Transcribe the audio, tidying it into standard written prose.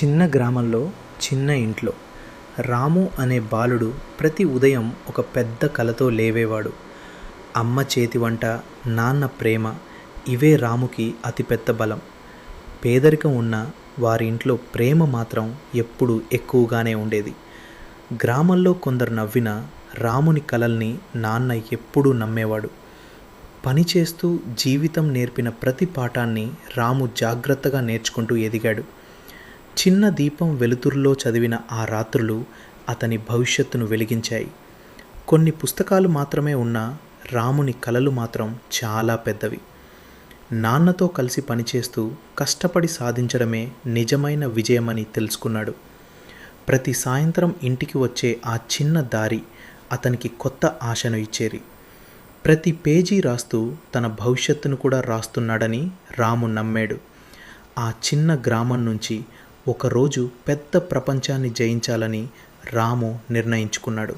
చిన్న గ్రామంలో చిన్న ఇంట్లో రాము అనే బాలుడు ప్రతి ఉదయం ఒక పెద్ద కలతో లేవేవాడు. అమ్మ చేతి వంట, నాన్న ప్రేమ, ఇవే రాముకి అతిపెద్ద బలం. పేదరికం ఉన్న వారి ఇంట్లో ప్రేమ మాత్రం ఎప్పుడూ ఎక్కువగానే ఉండేది. గ్రామంలో కొందరు నవ్వినా రాముని కలల్ని నాన్న ఎప్పుడూ నమ్మేవాడు. పనిచేస్తూ జీవితం నేర్పిన ప్రతి పాఠాన్ని రాము జాగ్రత్తగా నేర్చుకుంటూ ఎదిగాడు. చిన్న దీపం వెలుతురులో చదివిన ఆ రాత్రులు అతని భవిష్యత్తును వెలిగించాయి. కొన్ని పుస్తకాలు మాత్రమే ఉన్న రాముని కలలు మాత్రం చాలా పెద్దవి. నాన్నతో కలిసి పనిచేస్తూ కష్టపడి సాధించడమే నిజమైన విజయమని తెలుసుకున్నాడు. ప్రతి సాయంత్రం ఇంటికి వచ్చే ఆ చిన్న దారి అతనికి కొత్త ఆశను ఇచ్చేది. ప్రతి పేజీ రాస్తూ తన భవిష్యత్తును కూడా రాస్తున్నాడని రాము నమ్మాడు. ఆ చిన్న గ్రామం నుంచి ఒకరోజు పెద్ద ప్రపంచాన్ని జయించాలని రాము నిర్ణయించుకున్నాడు.